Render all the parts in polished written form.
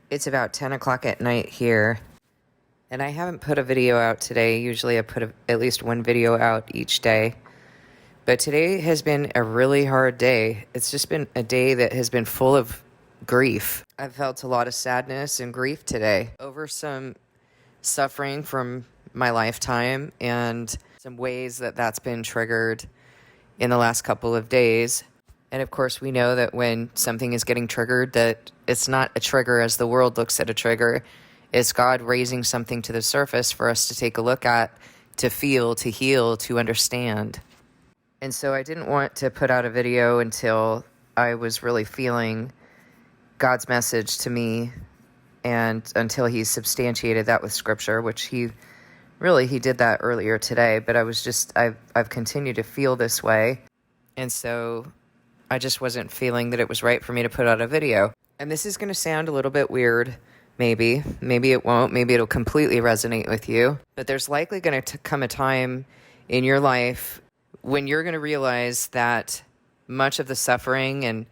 It's about 10 o'clock at night here, and I haven't put a video out today. Usually I put at least one video out each day, but today has been a really hard day. It's just been a day that has been full of grief. I've felt a lot of sadness and grief today over some suffering from my lifetime and some ways that that's been triggered in the last couple of days. And of course, we know that when something is getting triggered, that it's not a trigger as the world looks at a trigger. It's God raising something to the surface for us to take a look at, to feel, to heal, to understand. And so I didn't want to put out a video until I was really feeling God's message to me, and until he substantiated that with scripture, which he did that earlier today. But I've continued to feel this way. And so I just wasn't feeling that it was right for me to put out a video. And this is going to sound a little bit weird, maybe. Maybe it won't. Maybe it'll completely resonate with you. But there's likely going to come a time in your life when you're going to realize that much of the suffering and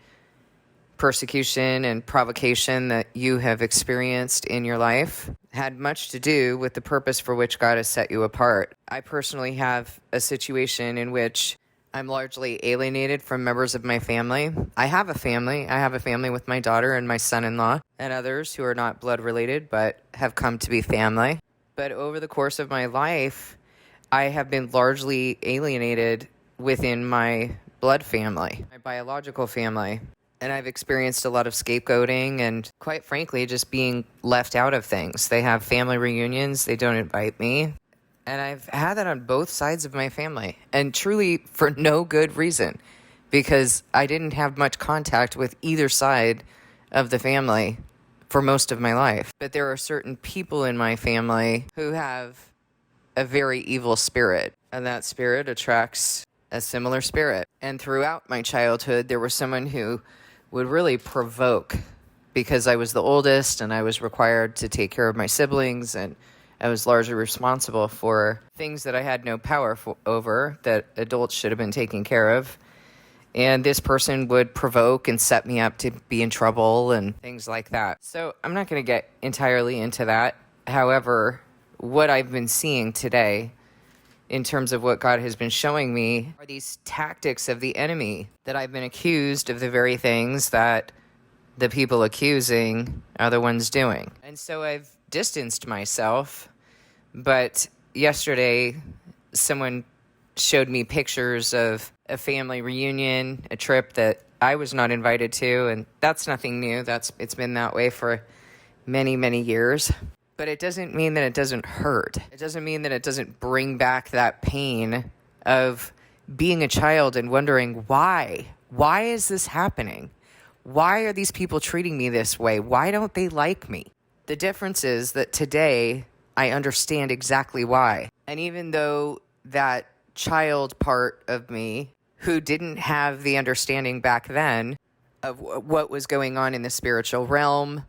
persecution and provocation that you have experienced in your life had much to do with the purpose for which God has set you apart. I personally have a situation in which I'm largely alienated from members of my family. I have a family. I have a family with my daughter and my son-in-law and others who are not blood related but have come to be family. But over the course of my life, I have been largely alienated within my blood family, my biological family. And I've experienced a lot of scapegoating and, quite frankly, just being left out of things. They have family reunions. They don't invite me. And I've had that on both sides of my family, and truly for no good reason, because I didn't have much contact with either side of the family for most of my life. But there are certain people in my family who have a very evil spirit, and that spirit attracts a similar spirit. And throughout my childhood, there was someone who would really provoke, because I was the oldest and I was required to take care of my siblings, and I was largely responsible for things that I had no power over, that adults should have been taking care of. And this person would provoke and set me up to be in trouble and things like that. So I'm not going to get entirely into that. However, what I've been seeing today in terms of what God has been showing me are these tactics of the enemy, that I've been accused of the very things that the people accusing are the ones doing. And so I've distanced myself, but yesterday someone showed me pictures of a family reunion, a trip that I was not invited to, and that's nothing new. It's been that way for many, many years. But it doesn't mean that it doesn't hurt. It doesn't mean that it doesn't bring back that pain of being a child and wondering why. Why is this happening? Why are these people treating me this way? Why don't they like me? The difference is that today I understand exactly why. And even though that child part of me who didn't have the understanding back then of what was going on in the spiritual realm,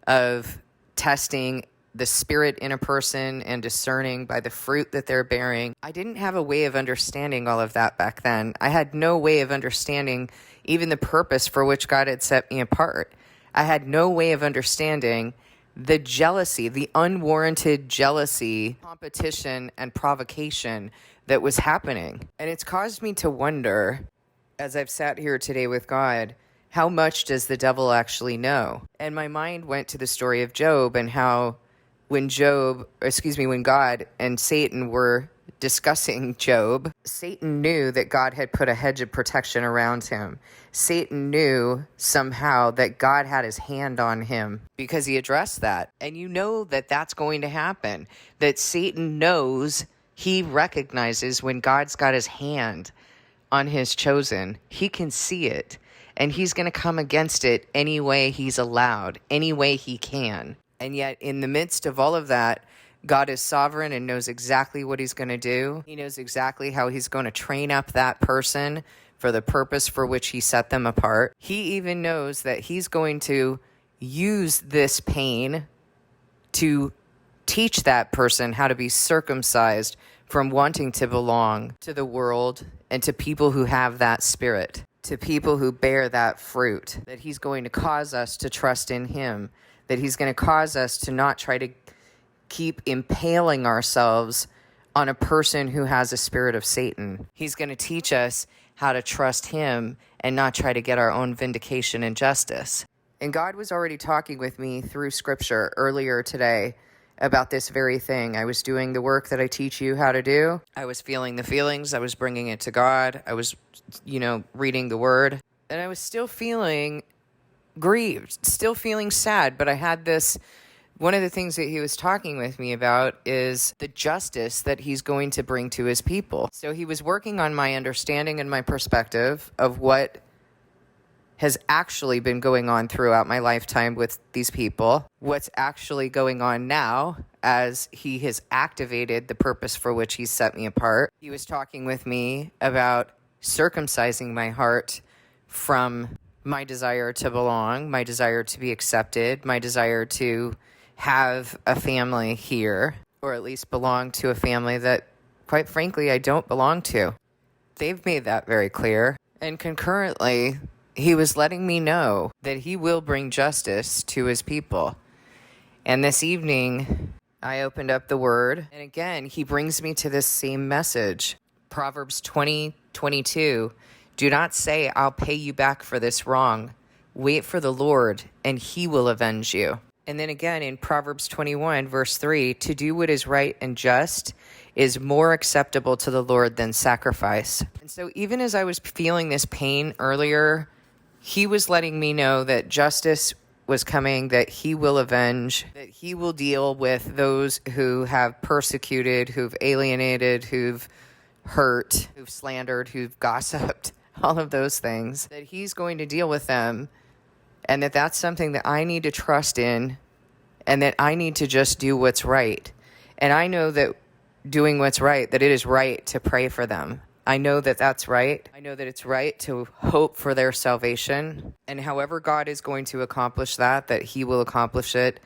of testing the spirit in a person and discerning by the fruit that they're bearing, I didn't have a way of understanding all of that back then. I had no way of understanding even the purpose for which God had set me apart. I had no way of understanding the jealousy, the unwarranted jealousy, competition, and provocation that was happening. And it's caused me to wonder, as I've sat here today with God, how much does the devil actually know? And my mind went to the story of Job, and how when God and Satan were discussing Job, Satan knew that God had put a hedge of protection around him. Satan knew somehow that God had his hand on him because he addressed that. And you know that that's going to happen, that Satan knows, he recognizes when God's got his hand on his chosen. He can see it, and he's going to come against it any way he's allowed, any way he can. And yet, in the midst of all of that, God is sovereign and knows exactly what he's going to do. He knows exactly how he's going to train up that person for the purpose for which he set them apart. He even knows that he's going to use this pain to teach that person how to be circumcised from wanting to belong to the world and to people who have that spirit, to people who bear that fruit, that he's going to cause us to trust in him, that he's going to cause us to not try to keep impaling ourselves on a person who has a spirit of Satan. He's going to teach us how to trust him and not try to get our own vindication and justice. And God was already talking with me through scripture earlier today about this very thing. I was doing the work that I teach you how to do. I was feeling the feelings. I was bringing it to God. I was, reading the word. And I was still feeling grieved, still feeling sad. But I had this, one of the things that he was talking with me about is the justice that he's going to bring to his people. So he was working on my understanding and my perspective of what has actually been going on throughout my lifetime with these people, what's actually going on now as he has activated the purpose for which he set me apart. He was talking with me about circumcising my heart from my desire to belong, my desire to be accepted, my desire to have a family here, or at least belong to a family that, quite frankly, I don't belong to. They've made that very clear. And concurrently, he was letting me know that he will bring justice to his people. And this evening, I opened up the word, and again, he brings me to this same message. Proverbs 20:22. Do not say, I'll pay you back for this wrong. Wait for the Lord, and he will avenge you. And then again in Proverbs 21, verse 3, to do what is right and just is more acceptable to the Lord than sacrifice. And so even as I was feeling this pain earlier, he was letting me know that justice was coming, that he will avenge, that he will deal with those who have persecuted, who've alienated, who've hurt, who've slandered, who've gossiped, all of those things, that he's going to deal with them, and that that's something that I need to trust in, and that I need to just do what's right. And I know that doing what's right, that it is right to pray for them. I know that that's right. I know that it's right to hope for their salvation. And however God is going to accomplish that he will accomplish it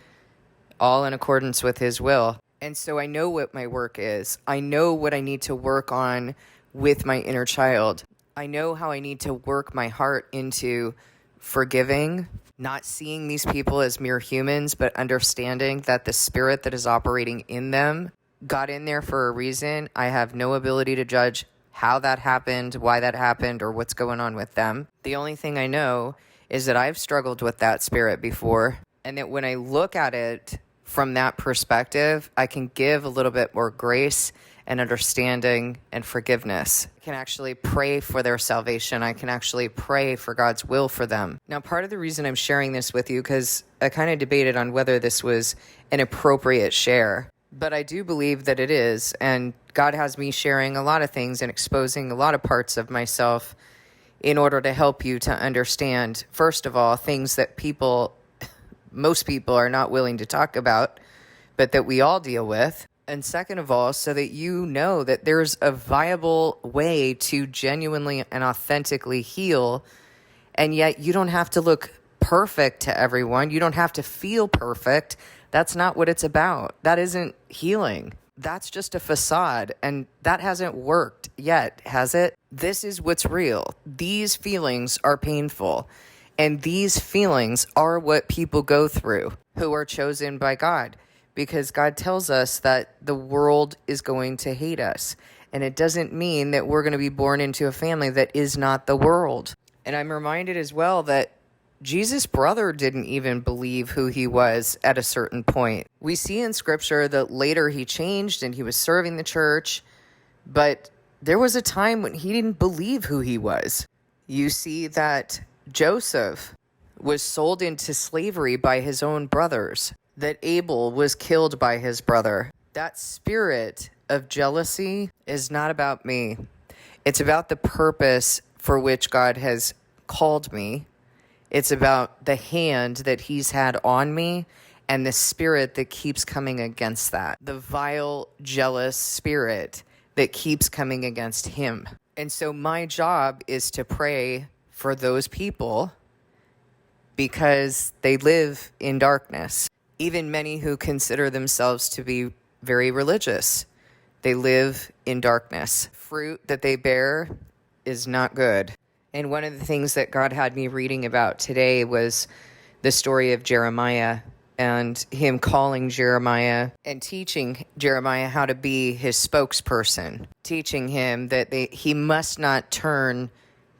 all in accordance with his will. And so I know what my work is. I know what I need to work on with my inner child. I know how I need to work my heart into forgiving, not seeing these people as mere humans, but understanding that the spirit that is operating in them got in there for a reason. I have no ability to judge how that happened, why that happened, or what's going on with them. The only thing I know is that I've struggled with that spirit before, and that when I look at it from that perspective, I can give a little bit more grace and understanding and forgiveness. I can actually pray for their salvation. I can actually pray for God's will for them. Now, part of the reason I'm sharing this with you, because I kind of debated on whether this was an appropriate share, but I do believe that it is, and God has me sharing a lot of things and exposing a lot of parts of myself in order to help you to understand, first of all, things that most people are not willing to talk about, but that we all deal with. And second of all, so that you know that there's a viable way to genuinely and authentically heal, and yet you don't have to look perfect to everyone. You don't have to feel perfect. That's not what it's about. That isn't healing. That's just a facade, and that hasn't worked yet, has it? This is what's real. These feelings are painful, and these feelings are what people go through who are chosen by God, because God tells us that the world is going to hate us, and it doesn't mean that we're going to be born into a family that is not the world. And I'm reminded as well that Jesus' brother didn't even believe who he was at a certain point. We see in scripture that later he changed and he was serving the church, but there was a time when he didn't believe who he was. You see that Joseph was sold into slavery by his own brothers, that Abel was killed by his brother. That spirit of jealousy is not about me. It's about the purpose for which God has called me. It's about the hand that he's had on me and the spirit that keeps coming against that. The vile, jealous spirit that keeps coming against him. And so my job is to pray for those people because they live in darkness. Even many who consider themselves to be very religious, they live in darkness. Fruit that they bear is not good. And one of the things that God had me reading about today was the story of Jeremiah and him calling Jeremiah and teaching Jeremiah how to be his spokesperson, teaching him that he must not turn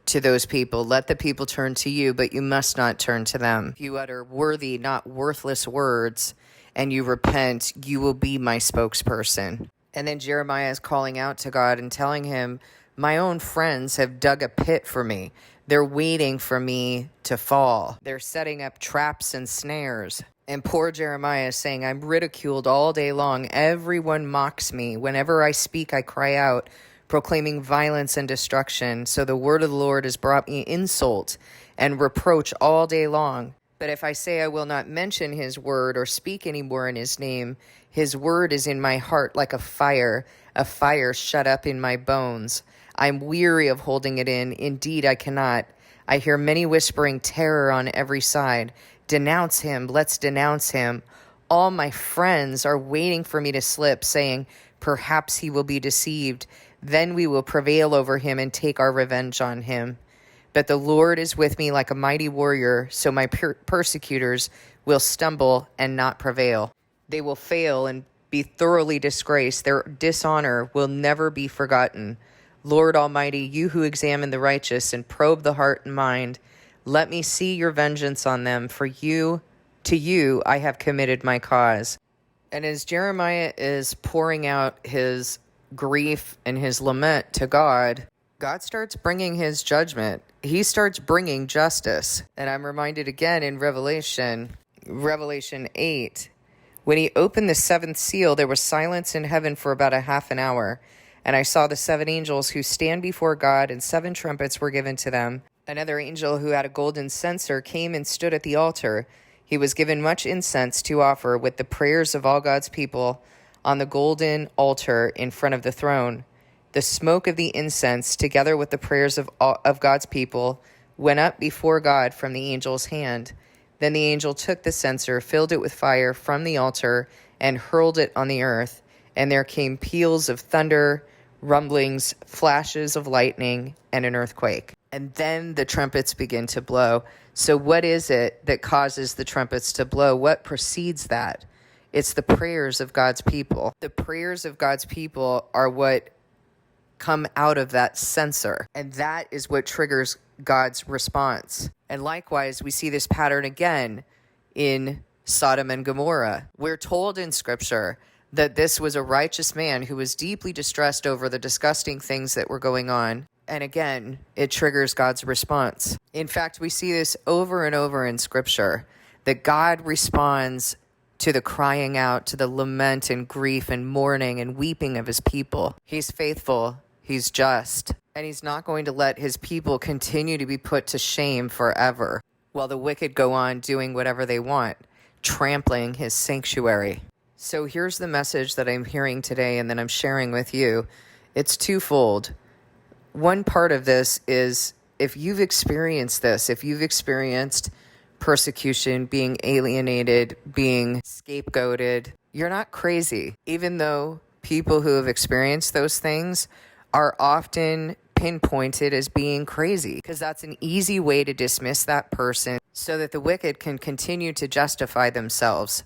to those people. Let the people turn to you, but you must not turn to them. If you utter worthy, not worthless words, and you repent, you will be my spokesperson. And then Jeremiah is calling out to God and telling him, my own friends have dug a pit for me. They're waiting for me to fall. They're setting up traps and snares. And poor Jeremiah is saying, I'm ridiculed all day long. Everyone mocks me. Whenever I speak, I cry out, proclaiming violence and destruction. So the word of the Lord has brought me insult and reproach all day long. But if I say I will not mention his word or speak any more in his name, his word is in my heart like a fire shut up in my bones. I'm weary of holding it in. Indeed, I cannot. I hear many whispering terror on every side. Denounce him. Let's denounce him. All my friends are waiting for me to slip, saying, perhaps he will be deceived. Then we will prevail over him and take our revenge on him. But the Lord is with me like a mighty warrior, so my persecutors will stumble and not prevail. They will fail and be thoroughly disgraced. Their dishonor will never be forgotten. Lord Almighty, you who examine the righteous and probe the heart and mind, let me see your vengeance on them, for to you I have committed my cause. And as Jeremiah is pouring out his grief and his lament to God, God starts bringing his judgment. He starts bringing justice. And I'm reminded again in Revelation 8, when he opened the seventh seal, there was silence in heaven for about a half an hour. And I saw the 7 angels who stand before God, and 7 trumpets were given to them. Another angel who had a golden censer came and stood at the altar. He was given much incense to offer with the prayers of all God's people on the golden altar in front of the throne. The smoke of the incense, together with the prayers of God's people, went up before God from the angel's hand. Then the angel took the censer, filled it with fire from the altar, and hurled it on the earth. And there came peals of thunder, rumblings, flashes of lightning, and an earthquake. And then the trumpets begin to blow. So what is it that causes the trumpets to blow? What precedes that? It's the prayers of God's people. The prayers of God's people are what come out of that censer. And that is what triggers God's response. And likewise, we see this pattern again in Sodom and Gomorrah. We're told in Scripture that this was a righteous man who was deeply distressed over the disgusting things that were going on. And again, it triggers God's response. In fact, we see this over and over in Scripture, that God responds to the crying out, to the lament and grief and mourning and weeping of his people. He's faithful, he's just, and he's not going to let his people continue to be put to shame forever, while the wicked go on doing whatever they want, trampling his sanctuary. So here's the message that I'm hearing today and that I'm sharing with you. It's twofold. One part of this is, if you've experienced this, if you've experienced persecution, being alienated, being scapegoated, you're not crazy. Even though people who have experienced those things are often pinpointed as being crazy, because that's an easy way to dismiss that person so that the wicked can continue to justify themselves.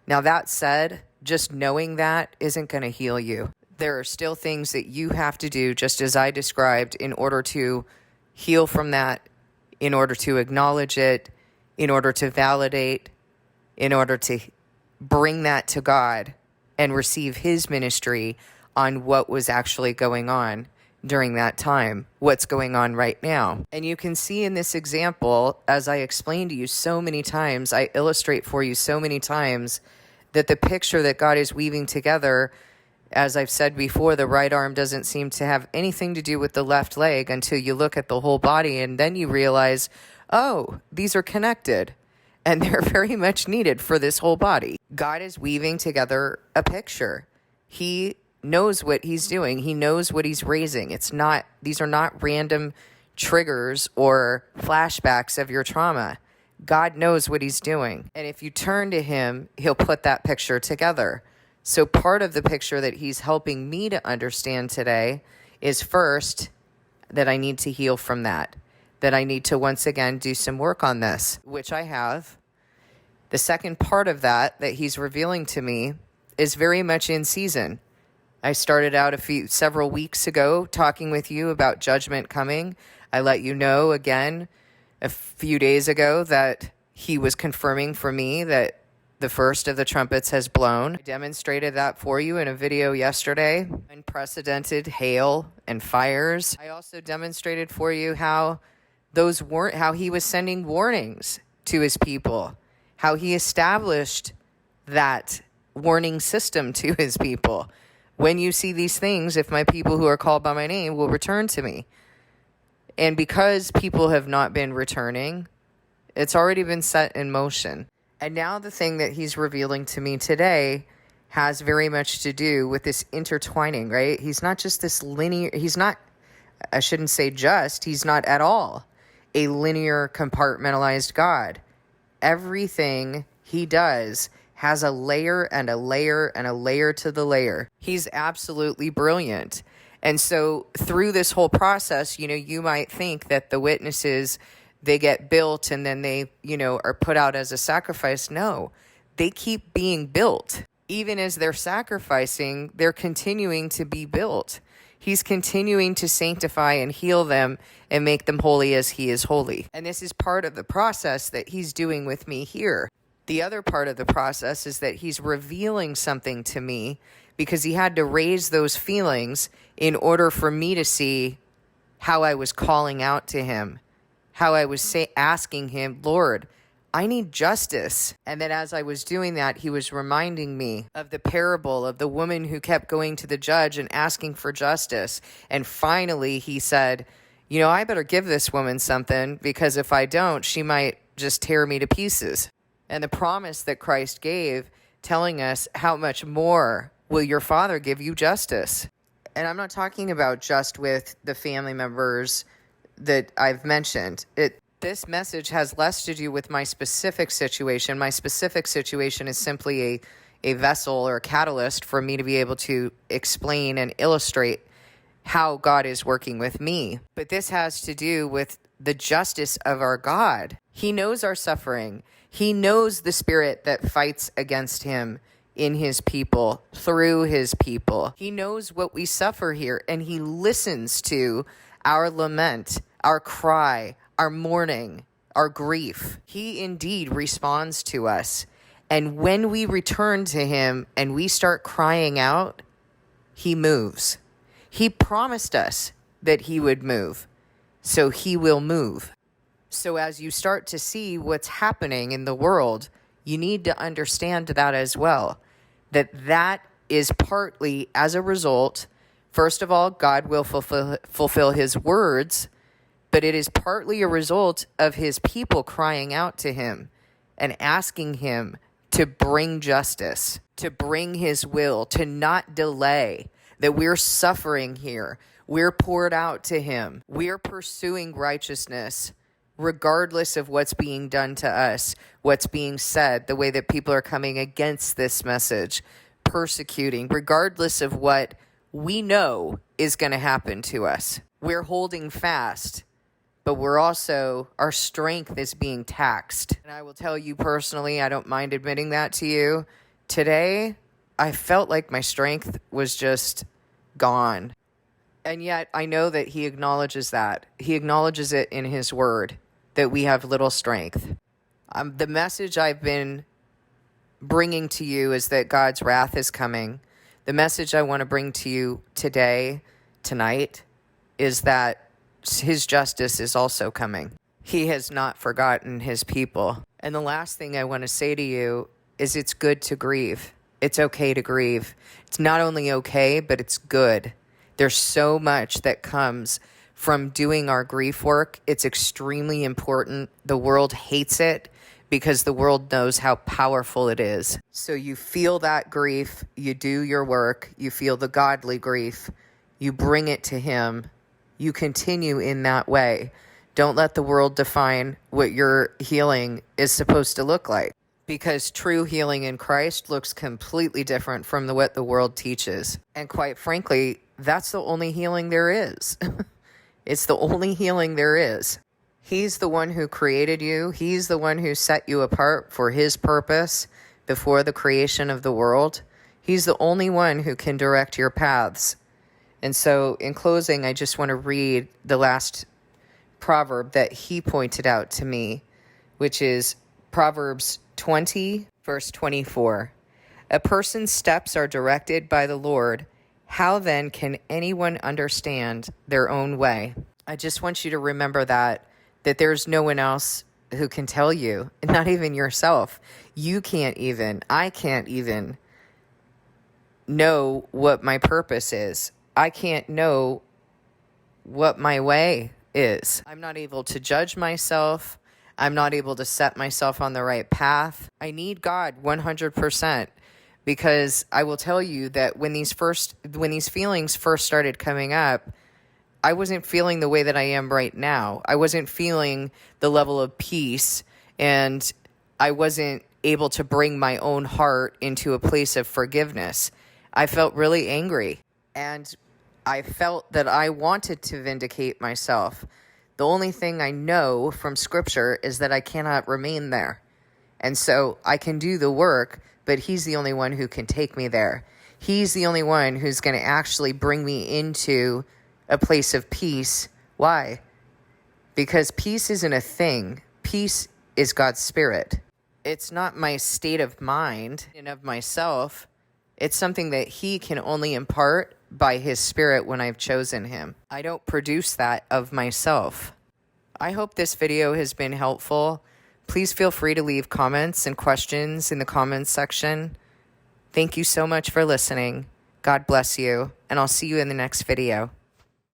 Now, that said, just knowing that isn't going to heal you. There are still things that you have to do, just as I described, in order to heal from that, in order to acknowledge it, in order to validate, in order to bring that to God and receive his ministry on what was actually going on during that time, what's going on right now. And you can see in this example, as I explained to you so many times, I illustrate for you so many times, that the picture that God is weaving together, as I've said before, the right arm doesn't seem to have anything to do with the left leg until you look at the whole body, and then you realize, oh, these are connected, and they're very much needed for this whole body. God is weaving together a picture. He knows what he's doing. He knows what he's raising. These are not random triggers or flashbacks of your trauma. God knows what he's doing. And if you turn to him, he'll put that picture together. So part of the picture that he's helping me to understand today is, first, that I need to heal from that. that I need to once again do some work on this, which I have. The second part of that he's revealing to me is very much in season. I started out several weeks ago talking with you about judgment coming. I let you know again a few days ago that he was confirming for me that the first of the trumpets has blown. I demonstrated that for you in a video yesterday. Unprecedented hail and fires. I also demonstrated for you how he was sending warnings to his people, how he established that warning system to his people. When you see these things, if my people who are called by my name will return to me. And because people have not been returning, it's already been set in motion. And now the thing that he's revealing to me today has very much to do with this intertwining, right? He's not just this linear, he's not at all a linear compartmentalized God. Everything he does has a layer and a layer and a layer to the layer. He's absolutely brilliant. And so through this whole process, you might think that the witnesses, they get built and then they, are put out as a sacrifice. No, they keep being built. Even as they're sacrificing, they're continuing to be built. He's continuing to sanctify and heal them and make them holy as he is holy. And this is part of the process that he's doing with me here. The other part of the process is that he's revealing something to me because he had to raise those feelings in order for me to see how I was calling out to him, how I was asking him, Lord, I need justice. And then as I was doing that, he was reminding me of the parable of the woman who kept going to the judge and asking for justice. And finally he said, I better give this woman something, because if I don't, she might just tear me to pieces. And the promise that Christ gave, telling us, how much more will your Father give you justice? And I'm not talking about just with the family members that I've mentioned. This message has less to do with my specific situation. My specific situation is simply a vessel or a catalyst for me to be able to explain and illustrate how God is working with me. But this has to do with the justice of our God. He knows our suffering. He knows the spirit that fights against him in his people, through his people. He knows what we suffer here, and he listens to our lament, our cry, our mourning, our grief. He indeed responds to us. And when we return to him and we start crying out, he moves. He promised us that he would move, so he will move. So as you start to see what's happening in the world, you need to understand that as well. That is partly as a result, first of all, God will fulfill his words, but it is partly a result of his people crying out to him and asking him to bring justice, to bring his will, to not delay, that we're suffering here. We're poured out to him. We're pursuing righteousness, regardless of what's being done to us, what's being said, the way that people are coming against this message, persecuting, regardless of what we know is going to happen to us. We're holding fast, but our strength is being taxed. And I will tell you personally, I don't mind admitting that to you. Today, I felt like my strength was just gone. And yet I know that he acknowledges that. He acknowledges it in his word, that we have little strength. The message I've been bringing to you is that God's wrath is coming. The message I want to bring to you tonight, is that his justice is also coming. He has not forgotten his people. And the last thing I want to say to you is it's good to grieve. It's okay to grieve. It's not only okay, but it's good. There's so much that comes from doing our grief work. It's extremely important. The world hates it because the world knows how powerful it is. So you feel that grief, you do your work, you feel the godly grief, you bring it to him, you continue in that way. Don't let the world define what your healing is supposed to look like, because true healing in Christ looks completely different from what the world teaches. And quite frankly, that's the only healing there is. It's the only healing there is. He's the one who created you. He's the one who set you apart for his purpose before the creation of the world. He's the only one who can direct your paths. And so in closing, I just want to read the last proverb that he pointed out to me, which is Proverbs 20, verse 24. A person's steps are directed by the Lord. How then can anyone understand their own way? I just want you to remember that there's no one else who can tell you, not even yourself. You can't even, I can't even know what my purpose is. I can't know what my way is. I'm not able to judge myself. I'm not able to set myself on the right path. I need God 100%, because I will tell you that when these feelings first started coming up, I wasn't feeling the way that I am right now. I wasn't feeling the level of peace, and I wasn't able to bring my own heart into a place of forgiveness. I felt really angry, and I felt that I wanted to vindicate myself. The only thing I know from Scripture is that I cannot remain there. And so I can do the work, but he's the only one who can take me there. He's the only one who's going to actually bring me into a place of peace. Why? Because peace isn't a thing. Peace is God's Spirit. It's not my state of mind and of myself. It's something that he can only impart by his Spirit when I've chosen him. I don't produce that of myself. I hope this video has been helpful. Please feel free to leave comments and questions in the comments section. Thank you so much for listening. God bless you, and I'll see you in the next video.